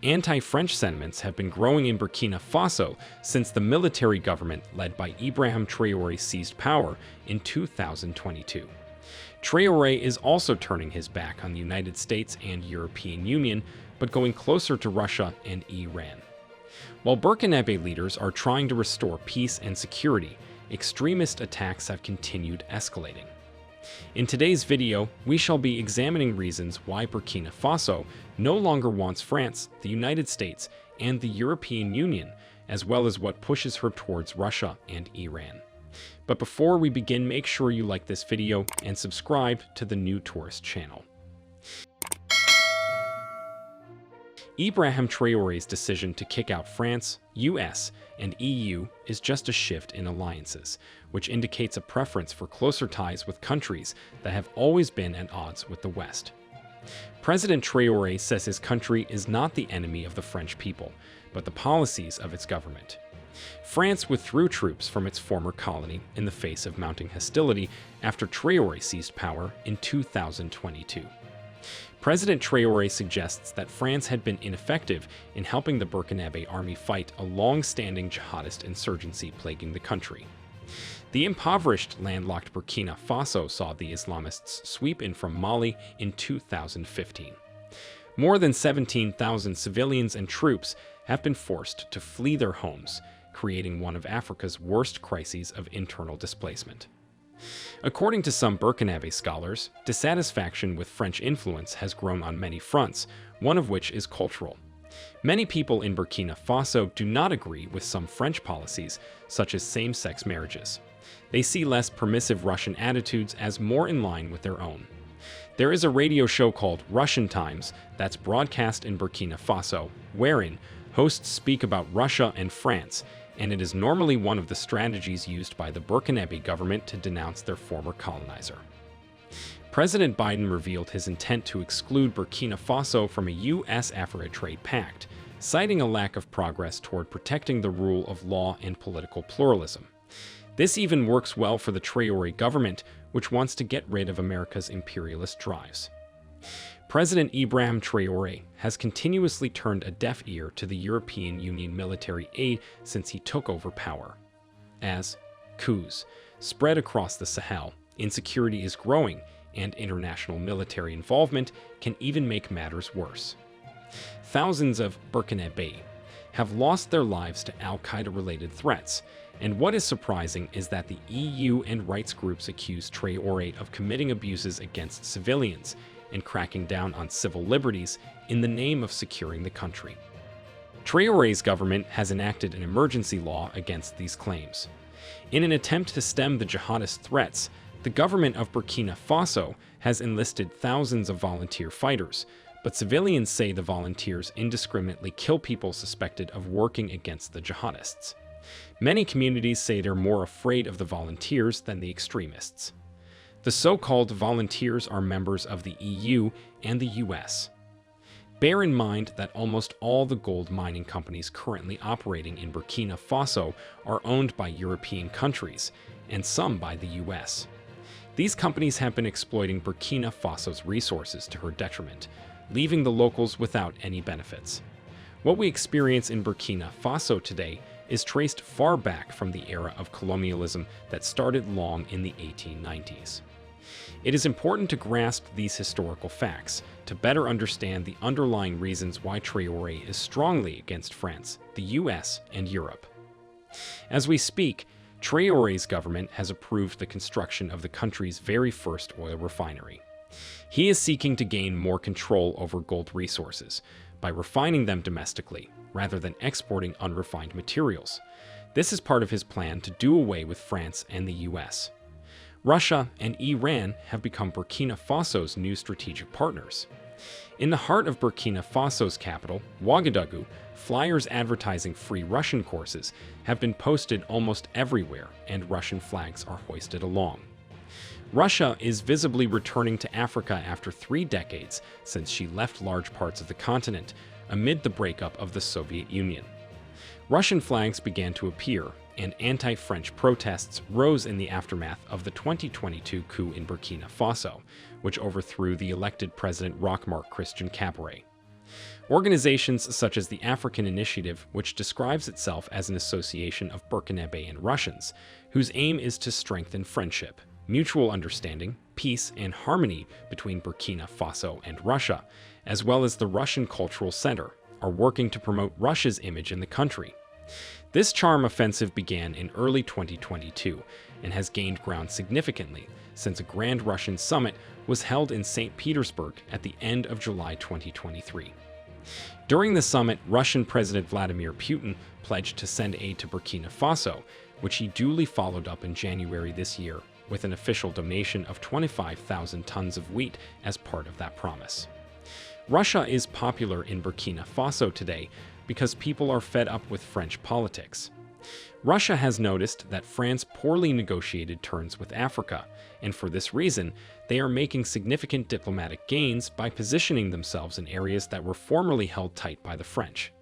Anti-French sentiments have been growing in Burkina Faso since the military government led by Ibrahim Traore seized power in 2022. Traore is also turning his back on the United States and European Union, but going closer to Russia and Iran. While Burkinabe leaders are trying to restore peace and security, extremist attacks have continued escalating. In today's video, we shall be examining reasons why Burkina Faso no longer wants France, the United States, and the European Union, as well as what pushes her towards Russia and Iran. But before we begin, make sure you like this video and subscribe to the New Tourist channel. Ibrahim Traore's decision to kick out France, US, and EU is just a shift in alliances, which indicates a preference for closer ties with countries that have always been at odds with the West. President Traore says his country is not the enemy of the French people, but the policies of its government. France withdrew troops from its former colony in the face of mounting hostility after Traore seized power in 2022. President Traore suggests that France had been ineffective in helping the Burkinabe army fight a long-standing jihadist insurgency plaguing the country. The impoverished, landlocked Burkina Faso saw the Islamists sweep in from Mali in 2015. More than 17,000 civilians and troops have been forced to flee their homes, creating one of Africa's worst crises of internal displacement. According to some Burkinabe scholars, dissatisfaction with French influence has grown on many fronts, one of which is cultural. Many people in Burkina Faso do not agree with some French policies, such as same-sex marriages. They see less permissive Russian attitudes as more in line with their own. There is a radio show called Russian Times that's broadcast in Burkina Faso, wherein hosts speak about Russia and France, and it is normally one of the strategies used by the Burkinabe government to denounce their former colonizer. President Biden revealed his intent to exclude Burkina Faso from a U.S.-Africa trade pact, citing a lack of progress toward protecting the rule of law and political pluralism. This even works well for the Traore government, which wants to get rid of America's imperialist drives. President Ibrahim Traore has continuously turned a deaf ear to the European Union military aid since he took over power. As coups spread across the Sahel, insecurity is growing, and international military involvement can even make matters worse. Thousands of Burkinabe have lost their lives to al-Qaeda-related threats, and what is surprising is that the EU and rights groups accuse Traore of committing abuses against civilians and cracking down on civil liberties in the name of securing the country. Traore's government has enacted an emergency law against these claims. In an attempt to stem the jihadist threats, the government of Burkina Faso has enlisted thousands of volunteer fighters, but civilians say the volunteers indiscriminately kill people suspected of working against the jihadists. Many communities say they're more afraid of the volunteers than the extremists. The so-called volunteers are members of the EU and the US. Bear in mind that almost all the gold mining companies currently operating in Burkina Faso are owned by European countries, and some by the US. These companies have been exploiting Burkina Faso's resources to her detriment, leaving the locals without any benefits. What we experience in Burkina Faso today is traced far back from the era of colonialism that started long in the 1890s. It is important to grasp these historical facts to better understand the underlying reasons why Traore is strongly against France, the US, and Europe. As we speak, Traore's government has approved the construction of the country's very first oil refinery. He is seeking to gain more control over gold resources by refining them domestically, rather than exporting unrefined materials. This is part of his plan to do away with France and the US. Russia and Iran have become Burkina Faso's new strategic partners. In the heart of Burkina Faso's capital, Ouagadougou, flyers advertising free Russian courses have been posted almost everywhere, and Russian flags are hoisted along. Russia is visibly returning to Africa after 3 decades since she left large parts of the continent amid the breakup of the Soviet Union. Russian flags began to appear, and anti-French protests rose in the aftermath of the 2022 coup in Burkina Faso, which overthrew the elected President Roch Marc Christian Kabore. Organizations such as the African Initiative, which describes itself as an association of Burkinabe and Russians, whose aim is to strengthen friendship, mutual understanding, peace, and harmony between Burkina Faso and Russia, as well as the Russian Cultural Center, are working to promote Russia's image in the country. This charm offensive began in early 2022 and has gained ground significantly since a Grand Russian Summit was held in St. Petersburg at the end of July 2023. During the summit, Russian President Vladimir Putin pledged to send aid to Burkina Faso, which he duly followed up in January this year with an official donation of 25,000 tons of wheat as part of that promise. Russia is popular in Burkina Faso today because people are fed up with French politics. Russia has noticed that France poorly negotiated terms with Africa, and for this reason, they are making significant diplomatic gains by positioning themselves in areas that were formerly held tight by the French.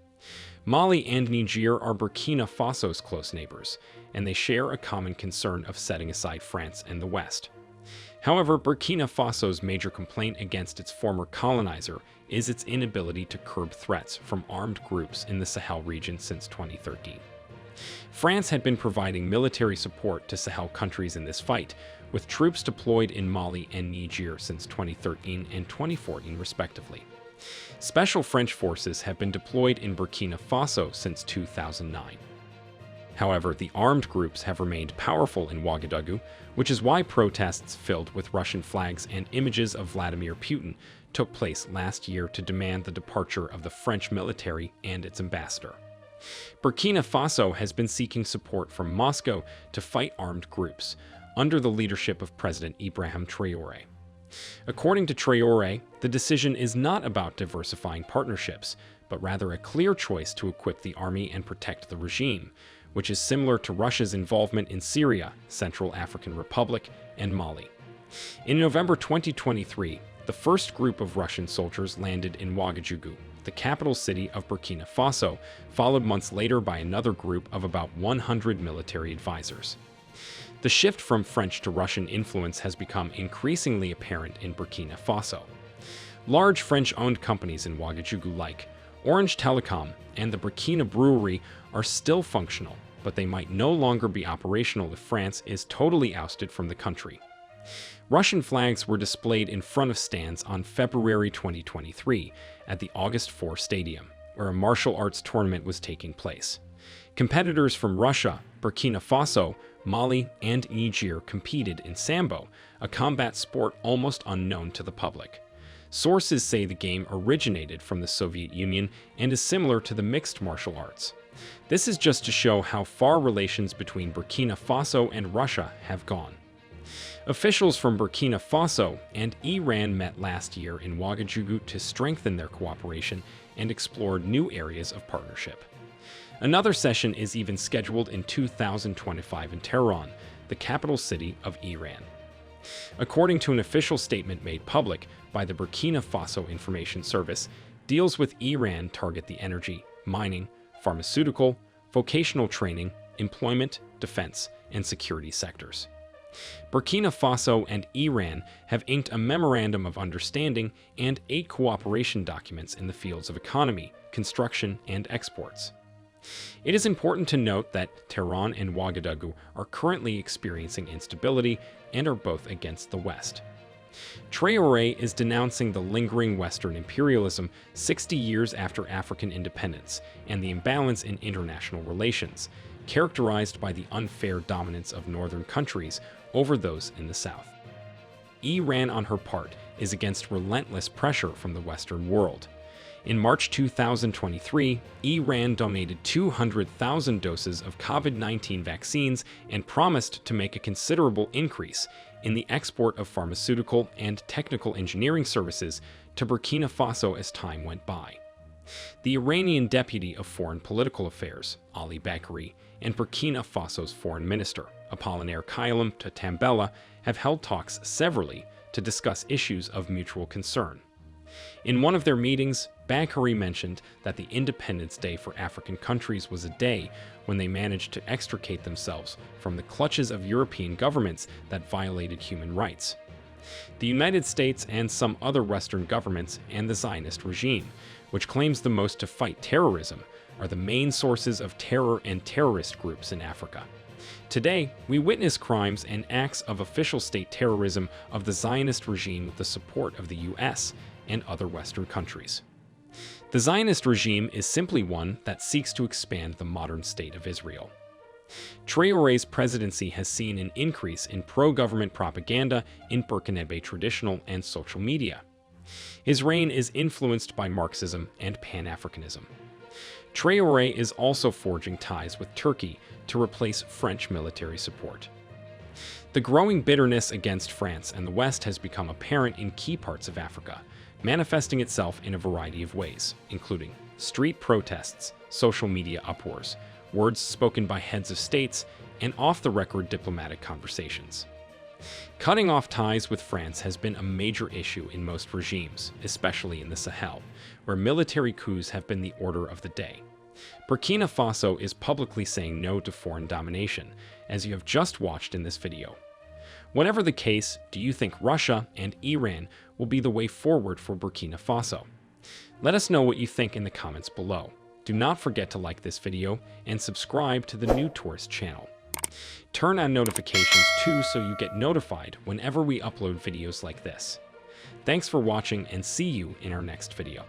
Mali and Niger are Burkina Faso's close neighbors, and they share a common concern of setting aside France and the West. However, Burkina Faso's major complaint against its former colonizer is its inability to curb threats from armed groups in the Sahel region since 2013. France had been providing military support to Sahel countries in this fight, with troops deployed in Mali and Niger since 2013 and 2014 respectively. Special French forces have been deployed in Burkina Faso since 2009. However, the armed groups have remained powerful in Ouagadougou, which is why protests filled with Russian flags and images of Vladimir Putin took place last year to demand the departure of the French military and its ambassador. Burkina Faso has been seeking support from Moscow to fight armed groups, under the leadership of President Ibrahim Traore. According to Traore, the decision is not about diversifying partnerships, but rather a clear choice to equip the army and protect the regime, which is similar to Russia's involvement in Syria, Central African Republic, and Mali. In November 2023, the first group of Russian soldiers landed in Ouagadougou, the capital city of Burkina Faso, followed months later by another group of about 100 military advisors. The shift from French to Russian influence has become increasingly apparent in Burkina Faso. Large French-owned companies in Ouagadougou like Orange Telecom and the Burkina Brewery are still functional, but they might no longer be operational if France is totally ousted from the country. Russian flags were displayed in front of stands on February 2023 at the August 4 Stadium, where a martial arts tournament was taking place. Competitors from Russia, Burkina Faso, Mali, and Niger competed in Sambo, a combat sport almost unknown to the public. Sources say the game originated from the Soviet Union and is similar to the mixed martial arts. This is just to show how far relations between Burkina Faso and Russia have gone. Officials from Burkina Faso and Iran met last year in Ouagadougou to strengthen their cooperation and explore new areas of partnership. Another session is even scheduled in 2025 in Tehran, the capital city of Iran. According to an official statement made public by the Burkina Faso Information Service, deals with Iran target the energy, mining, pharmaceutical, vocational training, employment, defense, and security sectors. Burkina Faso and Iran have inked a memorandum of understanding and 8 cooperation documents in the fields of economy, construction, and exports. It is important to note that Tehran and Ouagadougou are currently experiencing instability and are both against the West. Traore is denouncing the lingering Western imperialism 60 years after African independence and the imbalance in international relations, characterized by the unfair dominance of northern countries over those in the south. Iran, on her part, is against relentless pressure from the Western world. In March 2023, Iran donated 200,000 doses of COVID-19 vaccines and promised to make a considerable increase in the export of pharmaceutical and technical engineering services to Burkina Faso as time went by. The Iranian Deputy of Foreign Political Affairs, Ali Bakri, and Burkina Faso's Foreign Minister, Apollinaire Kailam Tambela, have held talks severally to discuss issues of mutual concern. In one of their meetings, Bakri mentioned that the Independence Day for African countries was a day when they managed to extricate themselves from the clutches of European governments that violated human rights. The United States and some other Western governments and the Zionist regime, which claims the most to fight terrorism, are the main sources of terror and terrorist groups in Africa. Today, we witness crimes and acts of official state terrorism of the Zionist regime with the support of the US and other Western countries. The Zionist regime is simply one that seeks to expand the modern state of Israel. Traore's presidency has seen an increase in pro-government propaganda in Burkinabe traditional and social media. His reign is influenced by Marxism and Pan-Africanism. Traore is also forging ties with Turkey to replace French military support. The growing bitterness against France and the West has become apparent in key parts of Africa, manifesting itself in a variety of ways, including street protests, social media uproars, words spoken by heads of states, and off-the-record diplomatic conversations. Cutting off ties with France has been a major issue in most regimes, especially in the Sahel, where military coups have been the order of the day. Burkina Faso is publicly saying no to foreign domination, as you have just watched in this video. Whatever the case, do you think Russia and Iran will be the way forward for Burkina Faso? Let us know what you think in the comments below. Do not forget to like this video and subscribe to the new Tourist channel. Turn on notifications too so you get notified whenever we upload videos like this. Thanks for watching and see you in our next video.